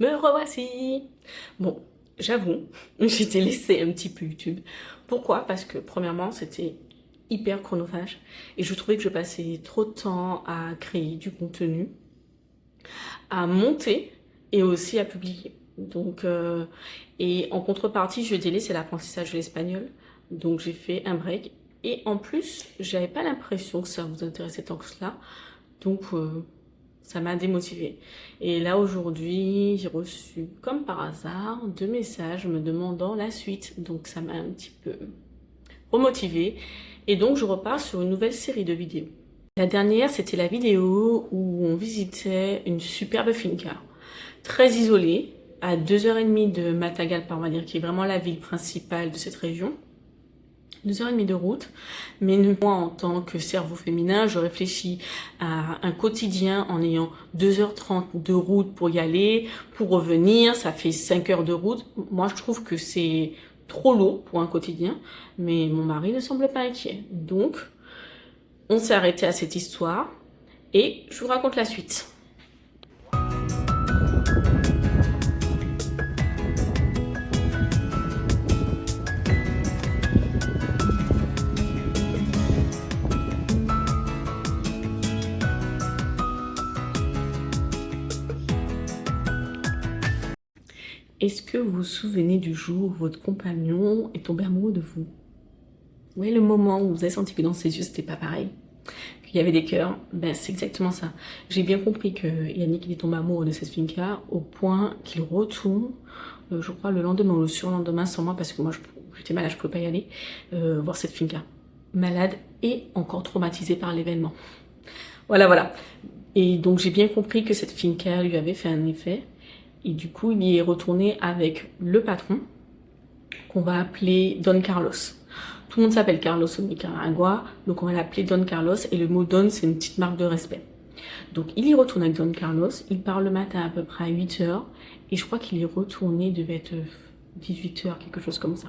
Me revoici. Bon, j'avoue, j'étais laissée un petit peu YouTube. Pourquoi? Parce que premièrement, c'était hyper chronophage et je trouvais que je passais trop de temps à créer du contenu, à monter et aussi à publier. Donc, et en contrepartie, je délaissais l'apprentissage de l'espagnol. Donc, j'ai fait un break. Et en plus, j'avais pas l'impression que ça vous intéressait tant que cela. Donc, ça m'a démotivée. Et là, aujourd'hui, j'ai reçu, comme par hasard, 2 messages me demandant la suite. Donc, ça m'a un petit peu remotivée. Et donc, je repars sur une nouvelle série de vidéos. La dernière, c'était la vidéo où on visitait une superbe finca, très isolée, à 2h30 de Matagalpa, on va dire, qui est vraiment la ville principale de cette région. 2h30 de route, mais moi en tant que cerveau féminin, je réfléchis à un quotidien en ayant 2h30 de route pour y aller, pour revenir, ça fait 5 heures de route. Moi je trouve que c'est trop lourd pour un quotidien, mais mon mari ne semble pas inquiet. Donc on s'est arrêté à cette histoire et je vous raconte la suite. Est-ce que vous vous souvenez du jour où votre compagnon est tombé amoureux de vous? Oui, le moment où vous avez senti que dans ses yeux, c'était pas pareil, qu'il y avait des cœurs, ben c'est exactement ça. J'ai bien compris que Yannick il est tombé amoureux de cette finca au point qu'il retourne, je crois le lendemain ou le surlendemain sans moi parce que moi j'étais malade, je pouvais pas y aller, voir cette finca. Malade et encore traumatisé par l'événement. Voilà. Et donc j'ai bien compris que cette finca lui avait fait un effet. Et du coup, il y est retourné avec le patron, qu'on va appeler Don Carlos. Tout le monde s'appelle Carlos au Nicaragua, donc on va l'appeler Don Carlos, et le mot Don, c'est une petite marque de respect. Donc il y retourne avec Don Carlos, il part le matin à peu près à 8h, et je crois qu'il y est retourné, il devait être 18h, quelque chose comme ça.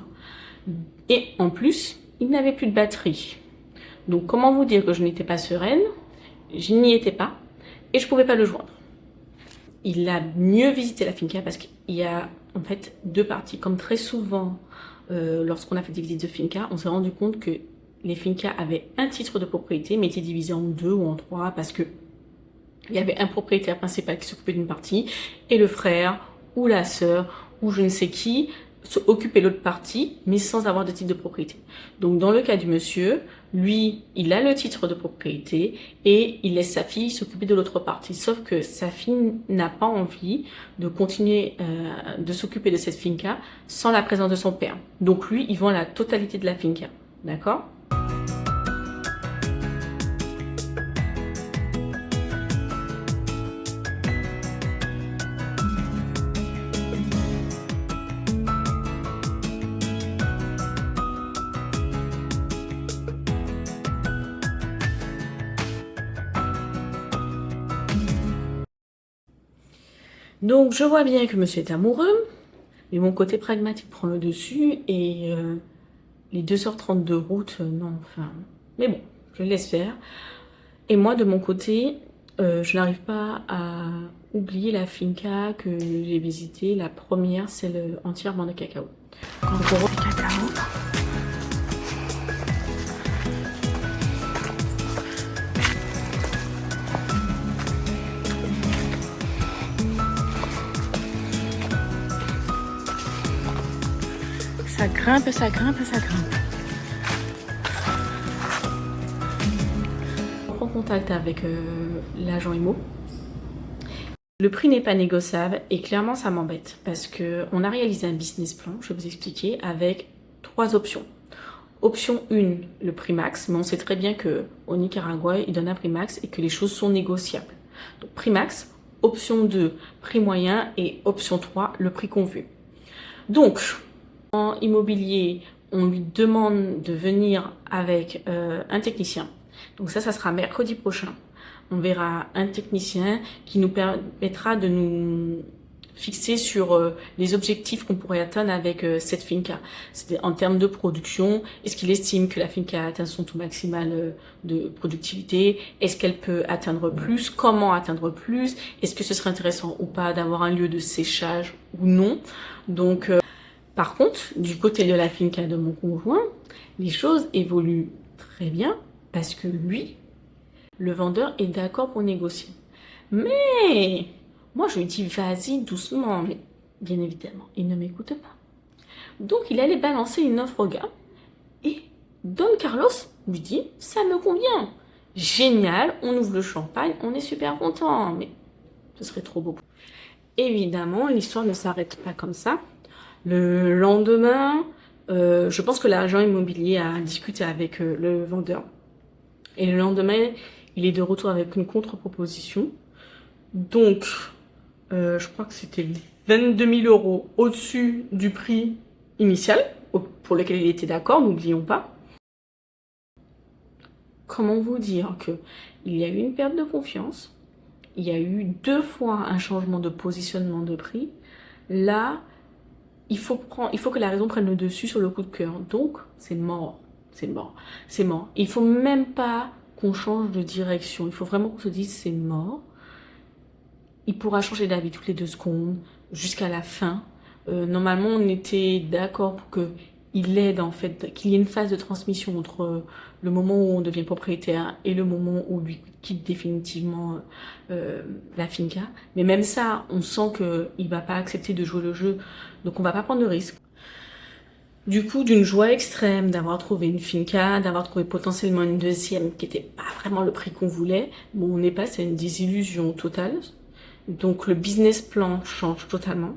Et en plus, il n'avait plus de batterie. Donc comment vous dire que je n'étais pas sereine, je n'y étais pas, et je pouvais pas le joindre. Il a mieux visité la finca parce qu'il y a en fait 2 parties. Comme très souvent, lorsqu'on a fait des visites de finca, on s'est rendu compte que les fincas avaient un titre de propriété, mais étaient divisés en 2 ou en 3 parce que il y avait un propriétaire principal qui s'occupait d'une partie et le frère ou la sœur ou je ne sais qui s'occupait de l'autre partie, mais sans avoir de titre de propriété. Donc dans le cas du monsieur, lui, il a le titre de propriété et il laisse sa fille s'occuper de l'autre partie. Sauf que sa fille n'a pas envie de continuer de s'occuper de cette finca sans la présence de son père. Donc lui, il vend la totalité de la finca. D'accord ? Donc je vois bien que monsieur est amoureux, mais mon côté pragmatique prend le dessus et les 2h30 de route, non, enfin... Mais bon, je laisse faire. Et moi, de mon côté, je n'arrive pas à oublier la finca que j'ai visitée. La première, celle entièrement de cacao. En gros, cacao. Ça grimpe, ça grimpe, ça grimpe. On prend contact avec l'agent IMO. Le prix n'est pas négociable et clairement ça m'embête parce qu'on a réalisé un business plan, je vais vous expliquer, avec 3 options. Option 1, le prix max, mais on sait très bien qu'au Nicaragua, ils donnent un prix max et que les choses sont négociables. Donc prix max, option 2, prix moyen et option 3, le prix convenu. Donc, en immobilier, on lui demande de venir avec un technicien. Donc ça sera mercredi prochain. On verra un technicien qui nous permettra de nous fixé sur les objectifs qu'on pourrait atteindre avec cette finca. C'était en termes de production, est-ce qu'il estime que la finca a atteint son taux maximal de productivité, est-ce qu'elle peut atteindre plus, comment atteindre plus, est-ce que ce serait intéressant ou pas d'avoir un lieu de séchage ou non. Donc par contre, du côté de la finca de mon conjoint, les choses évoluent très bien parce que lui, le vendeur, est d'accord pour négocier. Mais moi, je lui dis, vas-y doucement, mais bien évidemment, il ne m'écoute pas. Donc, il allait balancer une offre au gars et Don Carlos lui dit, ça me convient. Génial, on ouvre le champagne, on est super content, mais ce serait trop beau. Évidemment, l'histoire ne s'arrête pas comme ça. Le lendemain, je pense que l'agent immobilier a discuté avec le vendeur. Et le lendemain, il est de retour avec une contre-proposition. Donc, je crois que c'était 22 000 € au-dessus du prix initial, pour lequel il était d'accord, n'oublions pas. Comment vous dire que il y a eu une perte de confiance, il y a eu 2 fois un changement de positionnement de prix. Là, il faut que la raison prenne le dessus sur le coup de cœur. Donc, c'est mort. C'est mort. C'est mort. Il faut même pas qu'on change de direction. Il faut vraiment qu'on se dise c'est mort. Il pourra changer d'avis toutes les 2 secondes jusqu'à la fin. Normalement, on était d'accord pour qu'il aide en fait, qu'il y ait une phase de transmission entre le moment où on devient propriétaire et le moment où lui quitte définitivement la finca. Mais même ça, on sent qu'il va pas accepter de jouer le jeu, donc on va pas prendre de risque. Du coup, d'une joie extrême d'avoir trouvé une finca, d'avoir trouvé potentiellement une deuxième qui était pas vraiment le prix qu'on voulait, bon, on est passé à une désillusion totale. Donc le business plan change totalement.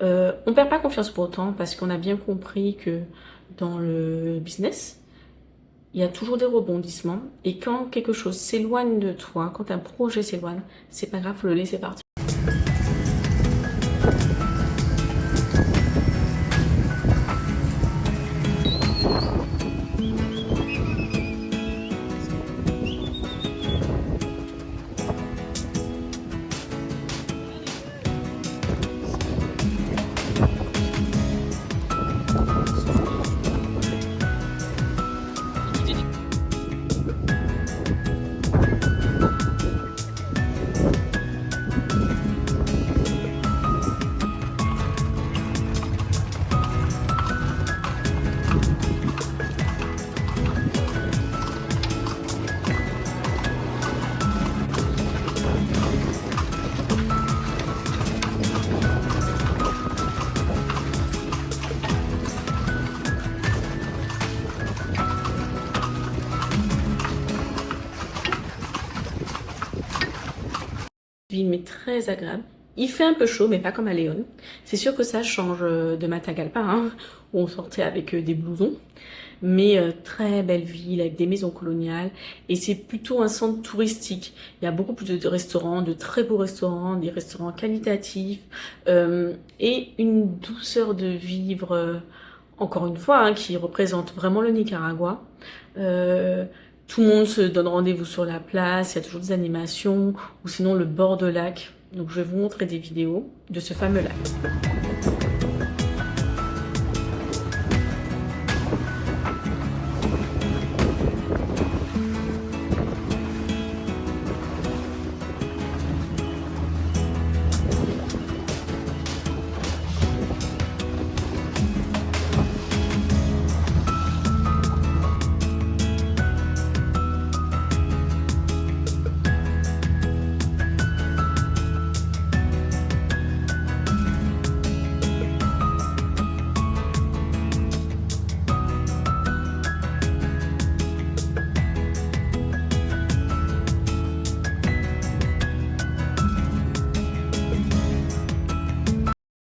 On perd pas confiance pour autant parce qu'on a bien compris que dans le business, il y a toujours des rebondissements. Et quand quelque chose s'éloigne de toi, quand un projet s'éloigne, c'est pas grave, faut le laisser partir. Mais très agréable. Il fait un peu chaud, mais pas comme à Léon. C'est sûr que ça change de Matagalpa, hein, où on sortait avec des blousons. Mais très belle ville, avec des maisons coloniales. Et c'est plutôt un centre touristique. Il y a beaucoup plus de restaurants, de très beaux restaurants, des restaurants qualitatifs. Et une douceur de vivre, encore une fois, hein, qui représente vraiment le Nicaragua. Tout le monde se donne rendez-vous sur la place, il y a toujours des animations, ou sinon le bord de lac. Donc je vais vous montrer des vidéos de ce fameux lac.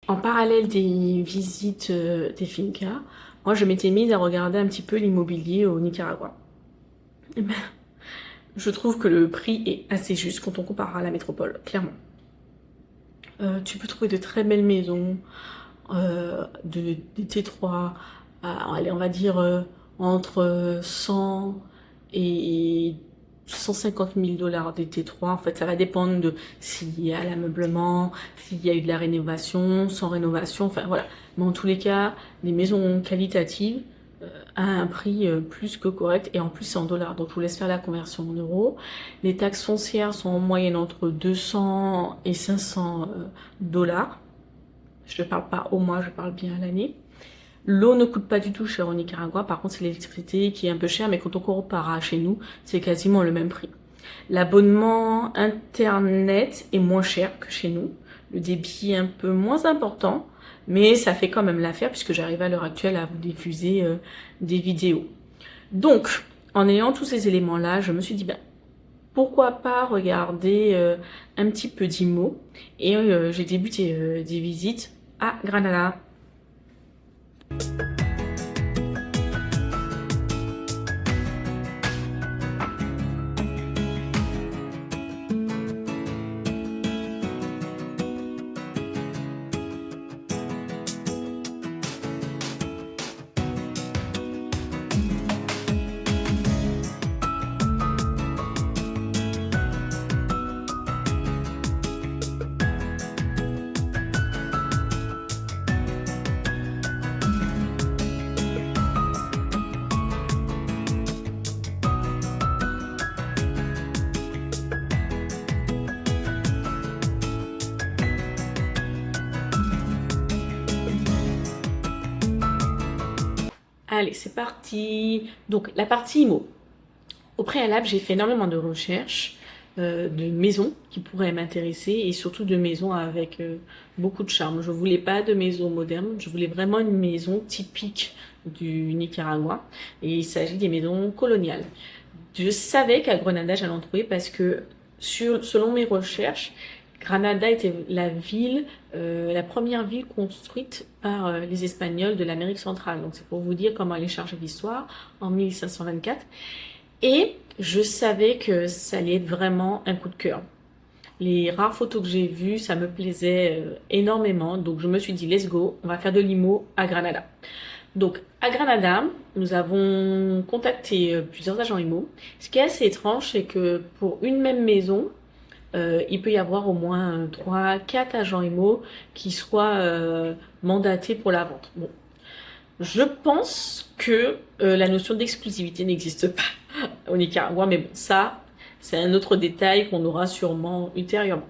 En parallèle des visites des fincas, moi je m'étais mise à regarder un petit peu l'immobilier au Nicaragua. Et ben, je trouve que le prix est assez juste quand on compare à la métropole, clairement. Tu peux trouver de très belles maisons, des T3, allez, on va dire entre 100 et 150 000 $ des T3. En fait, ça va dépendre de s'il y a l'ameublement, s'il y a eu de la rénovation, sans rénovation, enfin voilà. Mais en tous les cas, des maisons qualitatives à un prix plus que correct, et en plus c'est en dollars, donc je vous laisse faire la conversion en euros. Les taxes foncières sont en moyenne entre 200 et 500 $. Je ne parle pas au mois, je parle bien à l'année. L'eau ne coûte pas du tout cher au Nicaragua, par contre c'est l'électricité qui est un peu chère, mais quand on compare à chez nous, c'est quasiment le même prix. L'abonnement internet est moins cher que chez nous, le débit est un peu moins important, mais ça fait quand même l'affaire puisque j'arrive à l'heure actuelle à vous diffuser des vidéos. Donc, en ayant tous ces éléments-là, je me suis dit, ben, pourquoi pas regarder un petit peu d'IMO, et j'ai débuté des visites à Granada. Allez, c'est parti. Donc, la partie IMO. Au préalable, j'ai fait énormément de recherches de maisons qui pourraient m'intéresser, et surtout de maisons avec beaucoup de charme. Je voulais pas de maisons modernes, je voulais vraiment une maison typique du Nicaragua, et il s'agit des maisons coloniales. Je savais qu'à Grenada, j'allais en trouver parce que selon mes recherches, Granada était la première ville construite par les Espagnols de l'Amérique centrale. Donc c'est pour vous dire comment elle est chargée d'histoire, en 1524. Et je savais que ça allait être vraiment un coup de cœur. Les rares photos que j'ai vues, ça me plaisait énormément. Donc je me suis dit, let's go, on va faire de l'IMO à Granada. Donc à Granada, nous avons contacté plusieurs agents IMO. Ce qui est assez étrange, c'est que pour une même maison, il peut y avoir au moins 3-4 agents IMO qui soient mandatés pour la vente. Bon, je pense que la notion d'exclusivité n'existe pas au Nicaragua, mais bon, ça, c'est un autre détail qu'on aura sûrement ultérieurement.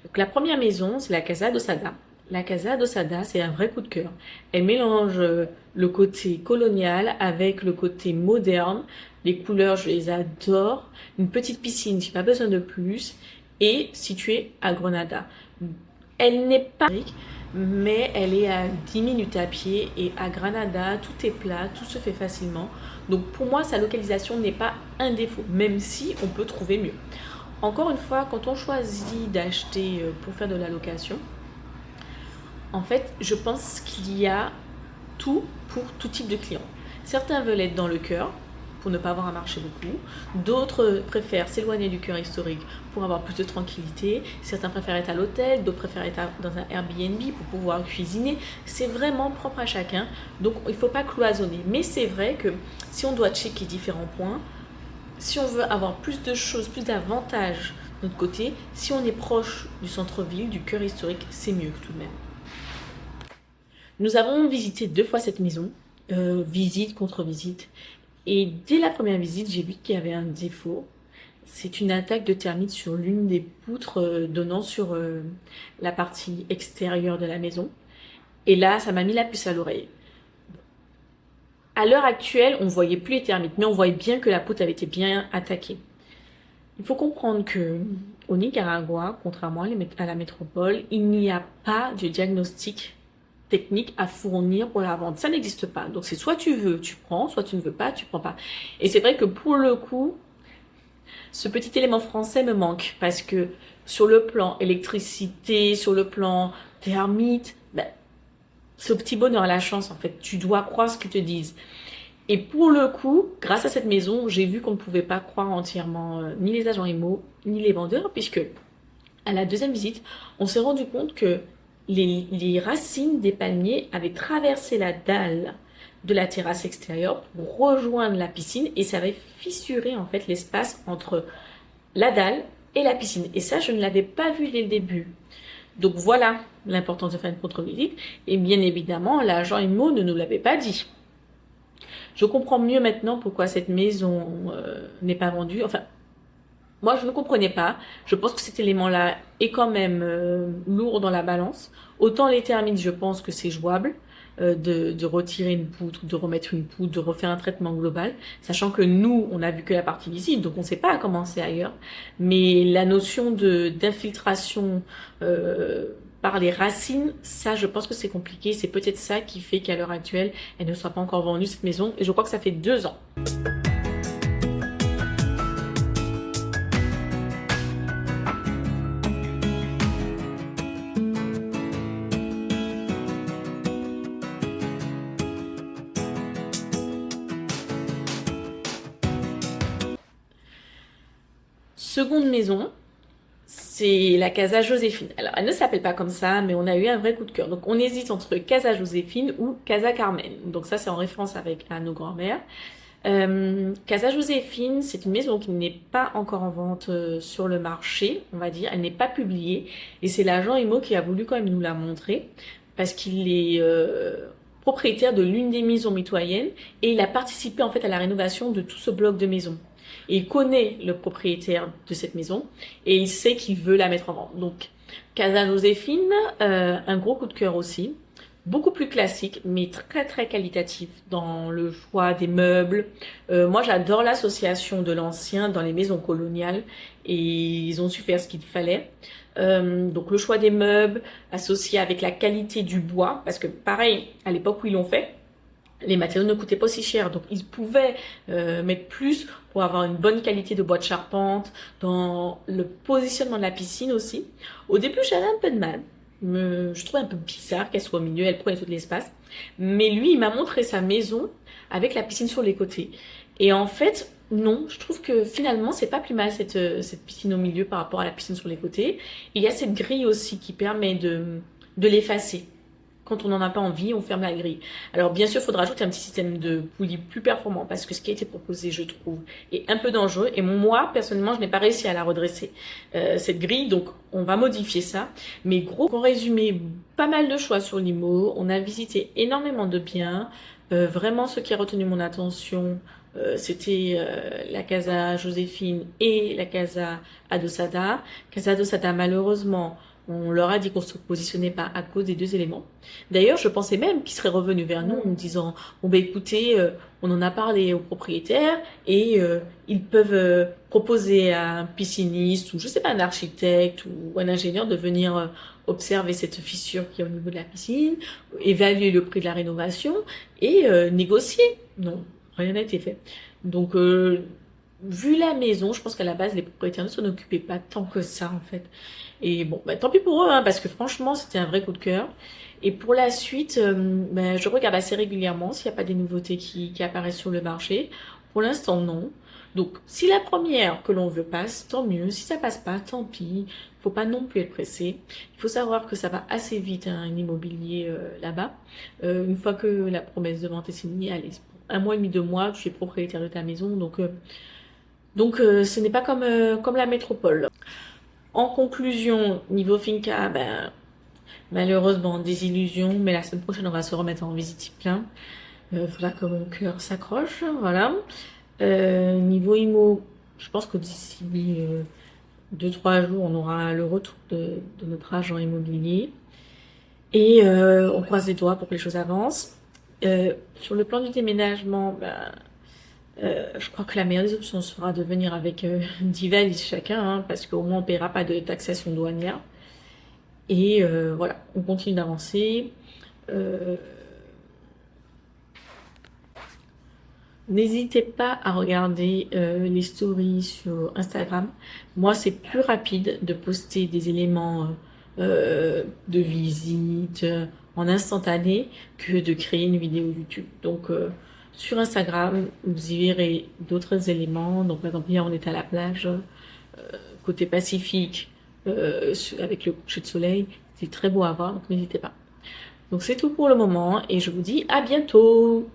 Donc la première maison, c'est la Casa d'Osada. La Casa d'Osada, c'est un vrai coup de cœur. Elle mélange le côté colonial avec le côté moderne. Les couleurs, je les adore. Une petite piscine, j'ai pas besoin de plus. Et située à Grenada. Elle n'est pas riche, mais elle est à 10 minutes à pied, et à Granada, tout est plat, tout se fait facilement. Donc pour moi, sa localisation n'est pas un défaut, même si on peut trouver mieux. Encore une fois, quand on choisit d'acheter pour faire de la location, en fait, je pense qu'il y a tout pour tout type de clients. Certains veulent être dans le cœur, pour ne pas avoir à marcher beaucoup. D'autres préfèrent s'éloigner du cœur historique pour avoir plus de tranquillité. Certains préfèrent être à l'hôtel, d'autres préfèrent être dans un Airbnb pour pouvoir cuisiner. C'est vraiment propre à chacun, donc il ne faut pas cloisonner. Mais c'est vrai que si on doit checker différents points, si on veut avoir plus de choses, plus d'avantages de notre côté, si on est proche du centre-ville, du cœur historique, c'est mieux tout de même. Nous avons visité 2 fois cette maison, visite contre visite. Et dès la première visite, j'ai vu qu'il y avait un défaut. C'est une attaque de termites sur l'une des poutres donnant sur la partie extérieure de la maison. Et là, ça m'a mis la puce à l'oreille. À l'heure actuelle, on ne voyait plus les termites, mais on voyait bien que la poutre avait été bien attaquée. Il faut comprendre que au Nicaragua, contrairement à la métropole, il n'y a pas de diagnostic technique à fournir pour la vente. Ça n'existe pas. Donc c'est soit tu veux, tu prends, soit tu ne veux pas, tu prends pas. Et c'est vrai que pour le coup, ce petit élément français me manque, parce que sur le plan électricité, sur le plan termite, ben, ce petit bonheur à la chance, en fait, tu dois croire ce qu'ils te disent. Et pour le coup, grâce à cette maison, j'ai vu qu'on ne pouvait pas croire entièrement ni les agents IMO, ni les vendeurs, puisque à la deuxième visite, on s'est rendu compte que les racines des palmiers avaient traversé la dalle de la terrasse extérieure pour rejoindre la piscine et ça va fissurer en fait l'espace entre la dalle et la piscine. Et ça, je ne l'avais pas vu dès le début. Donc voilà l'importance de faire une contre-visite. Et bien évidemment, l'agent IMO ne nous l'avait pas dit. Je comprends mieux maintenant pourquoi cette maison n'est pas vendue. Enfin, moi, je ne comprenais pas. Je pense que cet élément-là est quand même lourd dans la balance. Autant les termites, je pense que c'est jouable de retirer une poutre, de remettre une poutre, de refaire un traitement global, sachant que nous, on a vu que la partie visible, donc on ne sait pas comment c'est ailleurs. Mais la notion d'infiltration par les racines, ça, je pense que c'est compliqué. C'est peut-être ça qui fait qu'à l'heure actuelle, elle ne soit pas encore vendue, cette maison. Et je crois que ça fait 2 ans. Seconde maison, c'est la Casa Joséphine. Alors, elle ne s'appelle pas comme ça, mais on a eu un vrai coup de cœur. Donc, on hésite entre Casa Joséphine ou Casa Carmen. Donc, ça, c'est en référence à nos grands-mères. Casa Joséphine, c'est une maison qui n'est pas encore en vente sur le marché, on va dire. Elle n'est pas publiée. Et c'est l'agent IMO qui a voulu quand même nous la montrer parce qu'il est propriétaire de l'une des maisons mitoyennes et il a participé en fait à la rénovation de tout ce bloc de maisons. Et il connaît le propriétaire de cette maison et il sait qu'il veut la mettre en vente. Donc, Casa Joséphine, un gros coup de cœur aussi. Beaucoup plus classique, mais très très qualitatif dans le choix des meubles. Moi, j'adore l'association de l'ancien dans les maisons coloniales et ils ont su faire ce qu'il fallait. Donc le choix des meubles associé avec la qualité du bois, parce que pareil, à l'époque où ils l'ont fait, les matériaux ne coûtaient pas si cher, donc ils pouvaient mettre plus pour avoir une bonne qualité de bois de charpente, dans le positionnement de la piscine aussi. Au début, j'avais un peu de mal. Je trouvais un peu bizarre qu'elle soit au milieu, elle prenait tout l'espace. Mais lui, il m'a montré sa maison avec la piscine sur les côtés. Et en fait, non, je trouve que finalement, c'est pas plus mal cette piscine au milieu par rapport à la piscine sur les côtés. Et il y a cette grille aussi qui permet de l'effacer. Quand on n'en a pas envie, on ferme la grille. Alors bien sûr, il faudra ajouter un petit système de poulie plus performant parce que ce qui a été proposé, je trouve, est un peu dangereux. Et moi, personnellement, je n'ai pas réussi à la redresser, cette grille. Donc, on va modifier ça. Mais gros, en résumé, pas mal de choix sur l'IMO. On a visité énormément de biens. Vraiment, ce qui a retenu mon attention, c'était la Casa Joséphine et la Casa Adosada. Casa Adosada, malheureusement, on leur a dit qu'on se positionnait pas à cause des 2 éléments. D'ailleurs, je pensais même qu'ils seraient revenus vers nous en me disant « Bon, ben écoutez, on en a parlé aux propriétaires et ils peuvent proposer à un pisciniste ou je sais pas, un architecte ou un ingénieur de venir observer cette fissure qui est au niveau de la piscine, évaluer le prix de la rénovation et négocier. » Non, rien n'a été fait. Donc, vu la maison, je pense qu'à la base, les propriétaires ne s'en occupaient pas tant que ça, en fait. Et bon, bah, tant pis pour eux, hein, parce que franchement, c'était un vrai coup de cœur. Et pour la suite, bah, je regarde assez régulièrement s'il n'y a pas des nouveautés qui apparaissent sur le marché. Pour l'instant, non. Donc, si la première que l'on veut passe, tant mieux. Si ça passe pas, tant pis. Faut pas non plus être pressé. Il faut savoir que ça va assez vite, hein, un immobilier là-bas. Une fois que la promesse de vente est signée, allez, 1 mois et demi, 2 mois, tu es propriétaire de ta maison. Donc, ce n'est pas comme la métropole. En conclusion, niveau Finca, ben, malheureusement, des illusions, mais la semaine prochaine, on va se remettre en visite plein. Faudra que mon cœur s'accroche, voilà. Niveau IMO, je pense que d'ici 2-3 jours, on aura le retour de notre agent immobilier. Et on croise les doigts pour que les choses avancent. Sur le plan du déménagement, ben, je crois que la meilleure des options sera de venir avec 10 valises chacun, hein, parce qu'au moins on ne paiera pas de taxation douanière. Et voilà, on continue d'avancer. N'hésitez pas à regarder les stories sur Instagram. Moi, c'est plus rapide de poster des éléments de visite en instantané que de créer une vidéo YouTube. Donc, sur Instagram, vous y verrez d'autres éléments. Donc, par exemple, hier, on était à la plage, côté Pacifique, avec le coucher de soleil. C'est très beau à voir, donc n'hésitez pas. Donc, c'est tout pour le moment et je vous dis à bientôt!